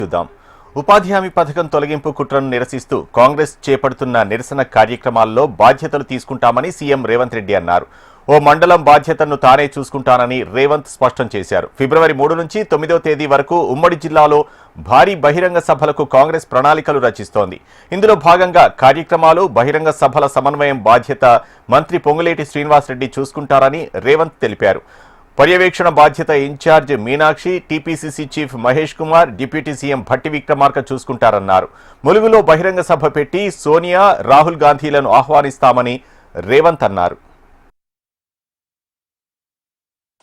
చూద్దాం. ఉపాధి హామీ పథకం తొలగింపు కుట్రను నిరసిస్తూ కాంగ్రెస్ చేపడుతున్న నిరసన కార్యక్రమాల్లో బాధ్యతలు తీసుకుంటామని సీఎం రేవంత్ రెడ్డి అన్నారు. ఓ మండలం బాధ్యతను తానే చూసుకుంటానని రేవంత్ స్పష్టం చేశారు. ఫిబ్రవరి 3 నుంచి 9వ తేదీ వరకు ఉమ్మడి జిల్లాలో భారీ బహిరంగ సభలకు కాంగ్రెస్ ప్రణాళికలు రచిస్తోంది. ఇందులో భాగంగా కార్యక్రమాలు, బహిరంగ సభల సమన్వయం బాధ్యత మంత్రి పొంగులేటి శ్రీనివాసరెడ్డి చూసుకుంటారని రేవంత్ తెలిపారు. పర్యవేక్షణ బాధ్యత in-charge Meenakshi, TPCC chief Mahesh Kumar, deputy CM Bhatti Vikramarka చూసుకుంటారన్నారు. ములుగులో బహిరంగ సభ పెట్టి సోనియా, రాహుల్ గాంధీలను ఆహ్వానిస్తామని రేవంత్ అన్నారు.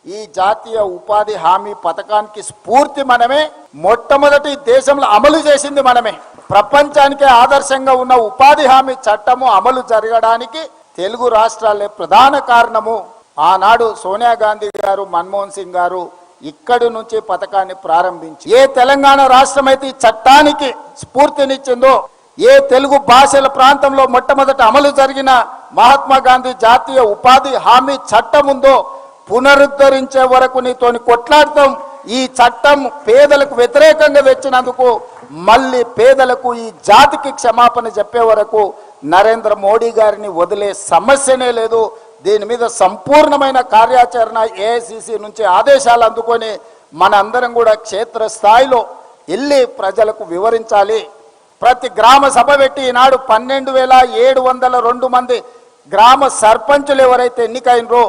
ఈ జాతీయ ఉపాధి హామీ పథకానికి స్ఫూర్తి మనమే, మొట్టమొదటి దేశంలో అమలు చేసింది మనమే. ప్రపంచానికే ఆదర్శంగా ఉన్న ఉపాధి హామీ చట్టము అమలు జరగడానికి తెలుగు రాష్ట్రాలే ప్రధాన కారణము. ఆనాడు సోనియా గాంధీ గారు, మన్మోహన్ సింగ్ గారు ఇక్కడి నుంచి పథకాన్ని ప్రారంభించి, ఏ తెలంగాణ రాష్ట్రం అయితే ఈ చట్టానికి స్ఫూర్తినిచ్చిందో, ఏ తెలుగు భాషల ప్రాంతంలో మొట్టమొదట అమలు జరిగిన మహాత్మా గాంధీ జాతీయ ఉపాధి హామీ చట్టం ఉందో పునరుద్ధరించే వరకు నీతోని కొట్లాడతాం. ఈ చట్టం పేదలకు వ్యతిరేకంగా తెచ్చినందుకు మళ్ళీ పేదలకు, ఈ జాతికి క్షమాపణ చెప్పే వరకు నరేంద్ర మోడీ గారిని వదిలే సమస్యనే లేదు. దీని మీద సంపూర్ణమైన కార్యాచరణ ఏఐసిసి నుంచి ఆదేశాలు అందుకొని మనందరం కూడా క్షేత్రస్థాయిలో వెళ్ళి ప్రజలకు వివరించాలి. ప్రతి గ్రామ సభ పెట్టి ఈనాడు 12,702 మంది గ్రామ సర్పంచులు ఎవరైతే ఎన్నికైనరో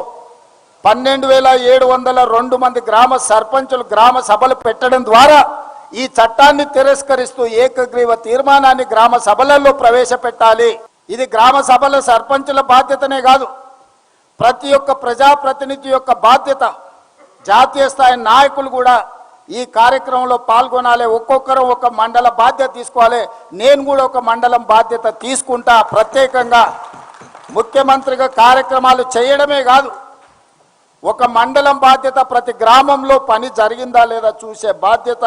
12,702 మంది గ్రామ సర్పంచులు గ్రామ సభలు పెట్టడం ద్వారా ఈ చట్టాన్ని తిరస్కరిస్తూ ఏకగ్రీవ తీర్మానాన్ని గ్రామ సభలలో ప్రవేశపెట్టాలి. ఇది గ్రామ సభల సర్పంచుల బాధ్యతనే కాదు, ప్రతి ఒక్క ప్రజాప్రతినిధి యొక్క బాధ్యత. జాతీయ స్థాయి నాయకులు కూడా ఈ కార్యక్రమంలో పాల్గొనాలి. ఒక్కొక్కరు ఒక మండల బాధ్యత తీసుకోవాలి. నేను కూడా ఒక మండలం బాధ్యత తీసుకుంటా. ప్రత్యేకంగా ముఖ్యమంత్రిగా కార్యక్రమాలు చేయడమే కాదు, ఒక మండలం బాధ్యత, ప్రతి గ్రామంలో పని జరిగిందా లేదా చూసే బాధ్యత,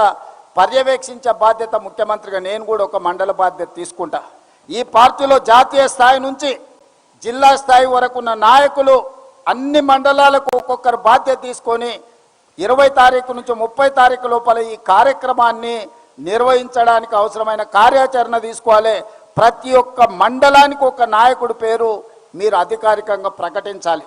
పర్యవేక్షించే బాధ్యత ముఖ్యమంత్రిగా నేను కూడా ఒక మండల బాధ్యత తీసుకుంటా. ఈ పార్టీలో జాతీయ స్థాయి నుంచి జిల్లా స్థాయి వరకు ఉన్న నాయకులు అన్ని మండలాలకు ఒక్కొక్కరు బాధ్యత తీసుకొని 20 తారీఖు నుంచి 30 తారీఖు లోపల ఈ కార్యక్రమాన్ని నిర్వహించడానికి అవసరమైన కార్యాచరణ తీసుకోవాలి. ప్రతి ఒక్క మండలానికి ఒక నాయకుడి పేరు మీరు అధికారికంగా ప్రకటించాలి.